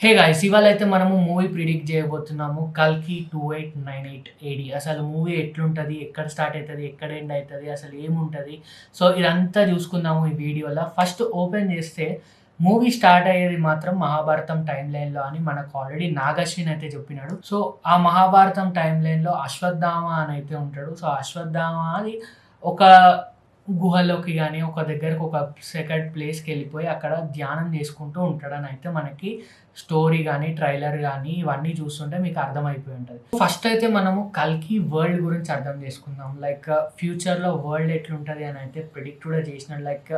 Hey guys! ఇవాళైతే మనము movie predict చేయబోతున్నాము. 'కల్కి 2898 ఏడీ' అసలు మూవీ ఎట్లుంటది? ఎక్కడ స్టార్ట్ అయితది? ఎక్కడ ఎండ్ అయితది? అసలు ఏముంటది? సో, ఇదంతా చూసుకుందాము ఈ వీడియోలో. ఫస్ట్ ఓపెన్ చేస్తే మూవీ స్టార్ట్ అయ్యేది మాత్రం మహాభారతం టైమ్ లైన్‌లో అని మనకు ఆల్రెడీ నాగశ్విన్ అయితే చెప్పినాడు. సో, ఆ మహాభారతం టైమ్ లైన్‌లో అశ్వత్థామ అని అయితే ఉంటాడు. సో, అశ్వత్థామ అది ఒక గుహలోకి గాని, ఒక దగ్గరకు ఒక సెకండ్ ప్లేస్‌కెళ్ళిపోయి అక్కడ ధ్యానం చేసుకుంటూ ఉంటాడని అయితే మనకి స్టోరీ గాని, ట్రైలర్ గాని ఇవన్నీ చూస్తుంటే మీకు అర్థమైపోయి ఉంటది. ఫస్ట్ అయితే మనము 'కల్కి' వరల్డ్ గురించి అర్థం చేసుకుందాం. లైక్ ఫ్యూచర్‌లో వరల్డ్ ఎట్లుంటది అని అయితే ప్రిడిక్ట్ కూడా చేసినాడు. లైక్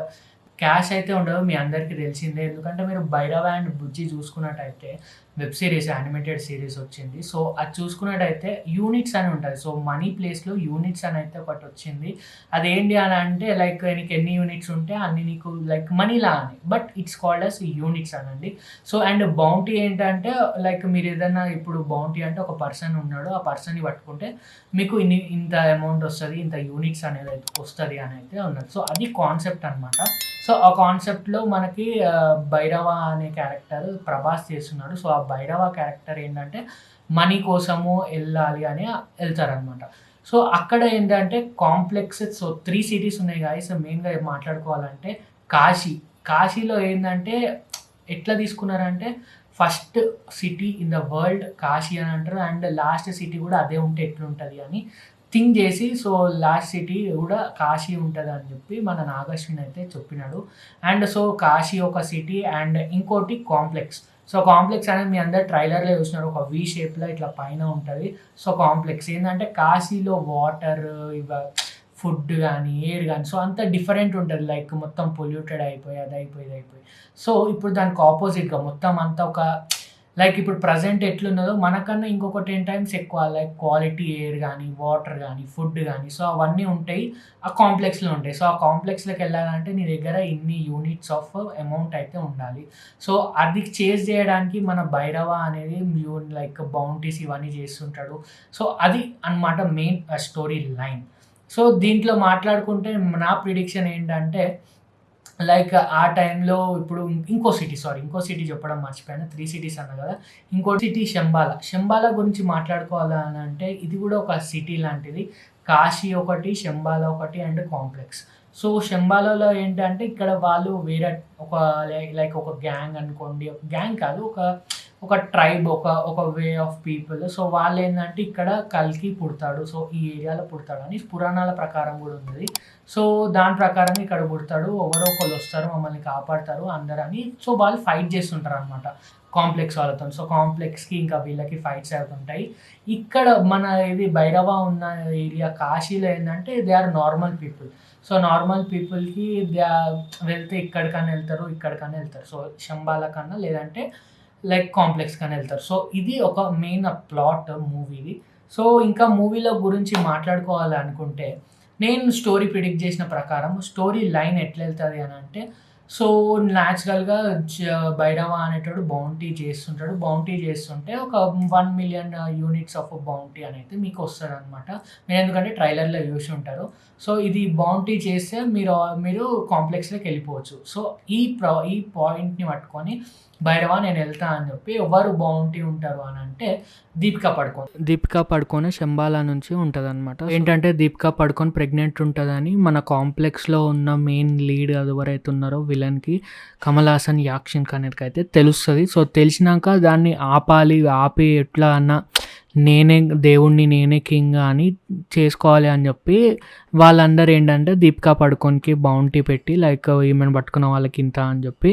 క్యాష్ అయితే ఉండదు మీ అందరికీ తెలిసిందే. ఎందుకంటే మీరు 'భైరవ అండ్ బుజ్జి' చూసుకున్నట్టయితే వెబ్ సీరీస్, యానిమేటెడ్ సీరీస్ వచ్చింది. సో, అది చూసుకున్నట్టయితే యూనిట్స్ అని ఉంటది. సో, మనీ ప్లేస్‌లో యూనిట్స్ అని అయితే ఒకటొచ్చింది. అదేంటి అని అంటే లైక్ నీకు ఎన్ని యూనిట్స్ ఉంటే అన్ని నీకు లైక్ మనీలా అని. But it's called as units అనండి. సో, అండ్ బౌంటీ ఏంటంటే లైక్ మీరేదన్నా ఇప్పుడు బౌంటీ అంటే ఒక పర్సన్ ఉన్నాడు. ఆ పర్సన్‌ని పట్టుకుంటే మీకు ఇంత అమౌంట్ వస్తది. ఇంత యూనిట్స్ అనేది వస్తది అని అయితే ఉన్నది. సో, అది కాన్సెప్ట్ అనమాట. సో, ఆ కాన్సెప్ట్‌లో మనకి భైరవ అనే క్యారెక్టర్ ప్రభాస్ చేస్తున్నాడు. సో, ఆ భైరవ క్యారెక్టర్ ఏంటంటే మనీ కోసము ఎళ్ళాలి అని ఎళ్తారనమాట. సో, అక్కడ ఏంటంటే కాంప్లెక్సెస్. సో, 3 సిటీస్ ఉన్నాయి గాయ్స్. మెయిన్‌గా మాట్లాడుకోవాలంటే కాశీ. కాశీలో ఏందంటే ఎట్లా తీసుకున్నారంటే first city in the world Kashi అని అంటారు. అండ్ లాస్ట్ సిటీ కూడా అదే ఉంటే ఎట్లుంటది అని థింక్ చేసి సో, లాస్ట్ సిటీ కూడా కాశీ ఉంటదని చెప్పి మన నాగశ్విన్ అయితే చెప్పినాడు. అండ్ సో, కాశీ ఒక సిటీ అండ్ ఇంకోటి కాంప్లెక్స్. సో, కాంప్లెక్స్ అనేది మీ అందరు ట్రైలర్‌లో చూసినారు. ఒక వి షేప్‌లో ఇట్లా పైన ఉంటది. సో, కాంప్లెక్స్ ఏందంటే కాశీలో వాటర్ ఫుడ్ గానీ, ఎయిర్ గానీ సో, అంతా డిఫరెంట్ ఉంటది. లైక్ మొత్తం పొల్యూటెడ్ అయిపోయి, అదయిపోయి, ఇదయిపోయి. సో, ఇప్పుడు దానికి ఆపోజిట్‌గా మొత్తం అంతా ఒక లైక్ ఇప్పుడు ప్రెజెంట్ ఎట్లున్నదో మనకన్నా ఇంకొక 10 టైమ్స్ ఎక్కువ లైక్ క్వాలిటీ ఎయిర్ గానీ, వాటర్ గానీ, ఫుడ్ గానీ సో, అవన్నీ ఉంటాయి. ఆ కాంప్లెక్స్‌లో ఉంటాయి. సో, ఆ కాంప్లెక్స్‌లోకెళ్ళాలంటే నీ దగ్గర ఇన్ని యూనిట్స్ ఆఫ్ అమౌంట్ అయితే ఉండాలి. సో, అది చేజ్ చేయడానికి మన భైరవ అనేది లైక్ బౌంటీస్ ఇవన్నీ చేస్తుంటాడు. సో, అది అన్నమాట మెయిన్ స్టోరీ లైన్. సో, దీంట్లో మాట్లాడుకుంటే నా ప్రిడిక్షన్ ఏంటంటే లైక్ ఆ టైంలో ఇప్పుడు ఇంకో సిటీ చెప్పడం మర్చిపోయాను. 3 సిటీస్ అన్నా గదా! ఇంకో సిటీ శంబాల. శంబాల గురించి మాట్లాడుకోవాలి అనంటే ఇది గూడా ఒక సిటీ లాంటిది. కాశీ ఒకటి, శంబాల ఒకటి అండ్ కాంప్లెక్స్. సో, శంబాలలో ఏంటంటే ఇక్కడ వాళ్ళు వేరే ఒక లైక్ ఒక గ్యాంగ్ అనుకోండి. గ్యాంగ్ కాదు ఒక ట్రైబ్ ఒక వే ఆఫ్ పీపుల్. సో, వాళ్ళేందంటే ఇక్కడ కల్కి పుడతాడు. సో, ఈ ఏరియాలో పుడతాడని పురాణాల ప్రకారం గూడా ఉన్నది. సో, దాని ప్రకారం ఇక్కడ పుడతాడు. ఎవరో ఒకళ్ళొస్తారు మమ్మల్ని కాపాడతారు అందరని. సో, వాళ్ళు ఫైట్ చేస్తుంటారనమాట కాంప్లెక్స్ వాళ్ళతోని. సో, కాంప్లెక్స్‌కి ఇంకా వీళ్ళకి ఫైట్స్ అవుతుంటాయి. ఇక్కడ మన ఇది భైరవ ఉన్న ఏరియా కాశీలో ఏందంటే they are normal people. So, normal పీపుల్‌కి వెళ్తే ఇక్కడికన్నా ఎళ్తారు, ఇక్కడికన్నా ఎళ్తారు. సో, శంబాల కన్నా లేదంటే లైక్ కాంప్లెక్స్ కన్నా ఎళ్తారు. సో, ఇది ఒక మెయిన్ ప్లాట్ మూవీది. సో, ఇంకా మూవీలో గురించి మాట్లాడుకోవాలి అనుకుంటే నేను స్టోరీ ప్రిడిక్ట్ చేసిన ప్రకారం స్టోరీ లైన్ ఎట్లెళ్తది అనంటే, సో, న్యాచురల్‌గా భైరవ అనేటోడు బౌంటీ చేస్తుంటాడు. బౌంటీ చేస్తుంటే ఒక 1,000,000 యూనిట్స్ ఆఫ్ బౌంటీ అనైతే మీకొస్తదనమాట. మీరెందుకంటే ట్రైలర్‌లో చూసుంటారు. సో, ఇది బౌంటీ చేస్తే మీరు కాంప్లెక్స్‌లోకెళ్ళిపోవచ్చు. సో, ఈ పాయింట్‌ని పట్టుకొని భైరవ నేనెళ్తా అని చెప్పి ఎవరు బౌంటీ ఉంటారు అనంటే దీపికా పడుకోన్. దీపికా పడుకోన్ శంబాలా నుంచి ఉంటదనమాట. ఏంటంటే దీపికా పడుకోన్ ప్రెగ్నెంట్ ఉంటదని మన కాంప్లెక్స్‌లో ఉన్న మెయిన్ లీడ్ ఎవరైతే ఉన్నారో విలన్‌కి కమల్ హాసన్, యాక్షన్ ఖాన్‌కైతే తెలుస్తది. సో, తెలిసినాక దాన్ని ఆపాలి. ఆపి ఎట్లా అన్నా నేనే కింగ్ అని చేసుకోవాలి అని చెప్పి వాళ్ళందరూ ఏంటంటే దీపికా పడుకోన్‌కి బౌంటీ పెట్టి లైక్ ఈమెను పట్టుకున్న వాళ్ళకి ఇంత అని చెప్పి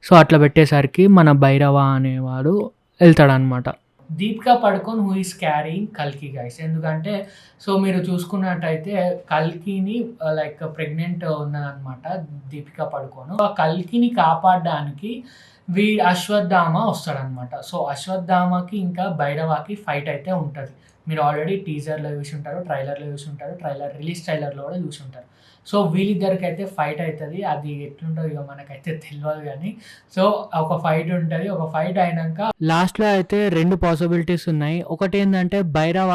సో, అట్లా పెట్టేసరికి మన భైరవ అనేవాడు ఎళ్తాడనమాట. దీపికా పడుకోన్ హూ ఈస్ క్యారింగ్ కల్కి గైస్. ఎందుకంటే సో, మీరు చూసుకున్నట్టయితే కల్కిని లైక్ ప్రెగ్నెంట్ ఉన్నదనమాట దీపికా పడుకోన్. ఆ కల్కిని కాపాడడానికి అశ్వత్థామ వస్తాడనమాట. సో, అశ్వత్థామకి ఇంకా భైరవకి ఫైట్ అయితే ఉంటది. మీరు ఆల్రెడీ టీజర్‌లో చూసుంటారు, ట్రైలర్‌లో చూసుంటారు, రిలీజ్ ట్రైలర్‌లో కూడా చూసుంటారు. సో, వీళ్ళిద్దరికైతే ఫైట్ అయితది. అది ఎట్లుంటదో ఇగ మనకైతే తెలవదు గానీ, సో, ఒక ఫైట్ ఉంటది. ఒక ఫైట్ అయినంక లాస్ట్‌లో అయితే 2 పాసిబిలిటీస్ ఉన్నాయి. ఒకటేందంటే భైరవ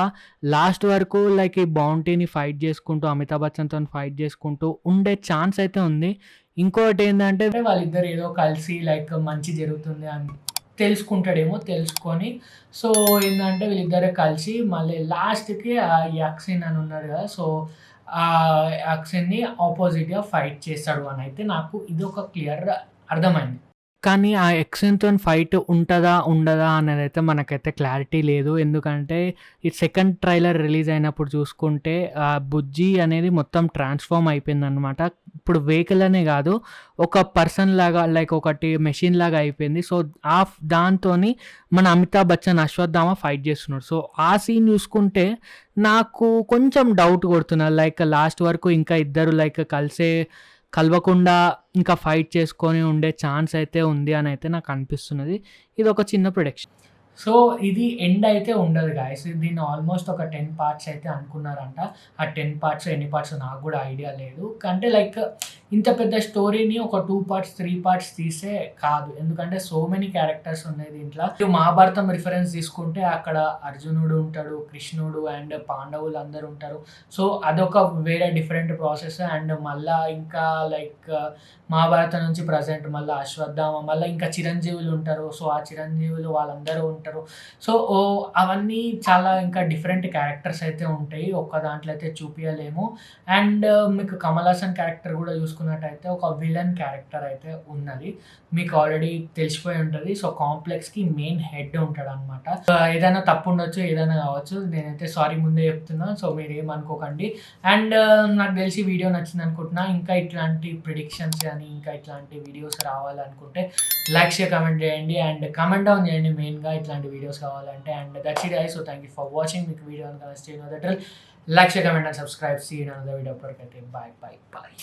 లాస్ట్ వరకు లైక్ ఈ బౌంటీని ఫైట్ చేసుకుంటూ, అమితాబ్ బచ్చన్‌తోని ఫైట్ చేసుకుంటూ ఉండే ఛాన్స్ అయితే ఉంది. ఇంకోటేందంటే వాళ్ళిద్దరు ఏదో కలిసి లైక్ మంచి జరుగుతుంది అని తెలుసుకుంటాడేమో. తెలుసుకొని సో ఏందంటే వీళ్ళిద్దరే కలిసి మళ్ళీ లాస్ట్‌కి యక్సిన్ అని ఉన్నారు కదా! సో ఆ యక్సిన్‌ని ఆపోజిట్‌గా ఫైట్ చేస్తాడు అనైతే నాకు ఇదొక క్లియర్ అర్థమైంది. కానీ ఆ ఎక్సెన్‌తోని ఫైట్ ఉంటదా? ఉండదా? అనేదైతే మనకైతే క్లారిటీ లేదు. ఎందుకంటే ఈ సెకండ్ ట్రైలర్ రిలీజ్ అయినప్పుడు చూసుకుంటే బుజ్జి అనేది మొత్తం ట్రాన్స్‌ఫార్మ్ అయిపోయిందనమాట. ఇప్పుడు వెహికల్ అనే కాదు, ఒక పర్సన్ లాగా లైక్ ఒకటి మెషిన్ లాగా అయిపోయింది. సో దాంతోని మన అమితాబ్ బచ్చన్, అశ్వత్థామ ఫైట్ చేస్తున్నాడు. సో ఆ సీన్ చూసుకుంటే నాకు కొంచెం డౌట్ కొడుతున్నది. లైక్ లాస్ట్ వరకు ఇంకా ఇద్దరు లైక్ కలవకుండా ఇంకా ఫైట్ చేసుకొని ఉండే ఛాన్స్ అయితే ఉంది అని అయితే నాకు అనిపిస్తున్నది. ఇదొక చిన్న ప్రిడిక్షన్. సో ఇది ఎండ్ అయితే ఉండదు గాయ్స్. దీన్ని ఆల్మోస్ట్ ఒక 10 పార్ట్స్ అయితే అనుకున్నారంట. ఆ 10 పార్ట్స్ ఎన్ని పార్ట్స్ నాకు కూడా ఐడియా లేదు. అంటే లైక్ ఇంత పెద్ద స్టోరీని ఒక 2 పార్ట్స్, 3 పార్ట్స్ తీస్తే కాదు. ఎందుకంటే సో మెనీ క్యారెక్టర్స్ ఉన్నాయి దీంట్లో. మహాభారతం రిఫరెన్స్ తీసుకుంటే అక్కడ అర్జునుడు ఉంటాడు, కృష్ణుడు అండ్ పాండవులు అందరూ ఉంటారు. సో అదొక వేరే డిఫరెంట్ ప్రాసెస్. అండ్ మళ్ళా ఇంకా లైక్ మహాభారతం నుంచి ప్రజెంట్ మళ్ళీ అశ్వత్థామ, మళ్ళీ ఇంకా చిరంజీవులు ఉంటారు. సో ఆ చిరంజీవులు వాళ్ళందరూ ఉంటారు. సో అవన్నీ చాలా ఇంకా డిఫరెంట్ క్యారెక్టర్స్ అయితే ఉంటాయి. ఒక్క దాంట్లో అయితే చూపియలేము. అండ్ మీకు కమల్ హాసన్ క్యారెక్టర్ కూడా చూసుకున్నట్టయితే ఒక విలన్ క్యారెక్టర్ అయితే ఉన్నది. మీకు ఆల్రెడీ తెలిసిపోయి ఉంటుంది. సో కాంప్లెక్స్కి మెయిన్ హెడ్ ఉంటాడు అనమాట. ఏదైనా తప్పు ఉండొచ్చు, ఏదైనా కావచ్చు. నేనైతే సారీ ముందే చెప్తున్నా. సో మీరు ఏమనుకోకండి. అండ్ నాకు తెలిసి వీడియో నచ్చింది అనుకుంటున్నా. ఇంకా ఇట్లాంటి ప్రిడిక్షన్స్ కానీ ఇంకా ఇట్లాంటి వీడియోస్ రావాలనుకుంటే లైక్ షేర్ కమెంట్ చేయండి అండ్ కమెంట్ డౌన్ చేయండి మెయిన్గా ఇట్లాంటి వీడియోస్ కావాలంటే. And that's it guys. So thank you for watching. మీకు వీడియో కనుక like share comment and subscribe. See in another video. అప్పటికైతే బాయ్ బాయ్ బాయ్.